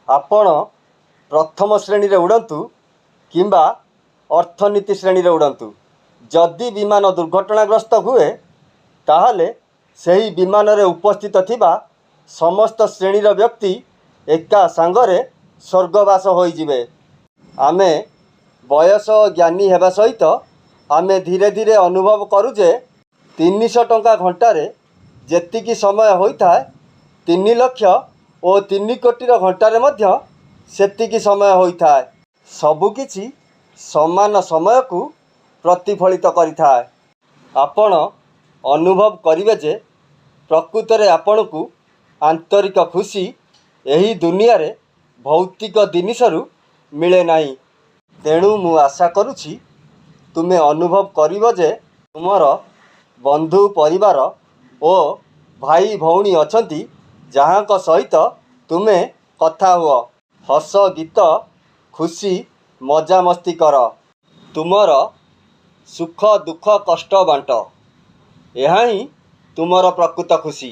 ଆପଣ ପ୍ରଥମ ଶ୍ରେଣୀରେ ଉଡ଼ନ୍ତୁ କିମ୍ବା ଅର୍ଥନୀତି ଶ୍ରେଣୀରେ ଉଡ଼ନ୍ତୁ, ଯଦି ବିମାନ ଦୁର୍ଘଟଣାଗ୍ରସ୍ତ ହୁଏ ତାହେଲେ ସେହି ବିମାନରେ ଉପସ୍ଥିତ ଥିବା ସମସ୍ତ ଶ୍ରେଣୀର ବ୍ୟକ୍ତି ଏକା ସାଙ୍ଗରେ ସ୍ୱର୍ଗବାସ ହୋଇଯିବେ। ଆମେ ବୟସ ଓ ଜ୍ଞାନୀ ହେବା ସହିତ ଆମେ ଧୀରେ ଧୀରେ ଅନୁଭବ କରୁ ଯେ 300 ଟଙ୍କା ଘଣ୍ଟାରେ ଯେତିକି ସମୟ ହୋଇଥାଏ 3 ଲକ୍ଷ ଓ 3 କୋଟିର ଘଣ୍ଟାରେ ମଧ୍ୟ ସେତିକି ସମୟ ହୋଇଥାଏ। ସବୁକିଛି ସମାନ ସମୟକୁ ପ୍ରତିଫଳିତ କରିଥାଏ। ଆପଣ ଅନୁଭବ କରିବେ ଯେ ପ୍ରକୃତରେ ଆପଣଙ୍କୁ ଆନ୍ତରିକ ଖୁସି ଏହି ଦୁନିଆରେ ଭୌତିକ ଜିନିଷରୁ ମିଳେ ନାହିଁ। ତେଣୁ ମୁଁ ଆଶା କରୁଛି ତୁମେ ଅନୁଭବ କରିବ ଯେ ତୁମର ବନ୍ଧୁ ପରିବାର ଓ ଭାଇ ଭଉଣୀ ଅଛନ୍ତି ଯାହାଙ୍କ ସହିତ ତୁମେ କଥା ହୁଅ, ହସ ଗୀତ ଖୁସି ମଜାମସ୍ତି କର, ତୁମର ସୁଖ ଦୁଃଖ କଷ୍ଟ ବାଣ୍ଟ। ଏହା ହିଁ ତୁମର ପ୍ରକୃତ ଖୁସି।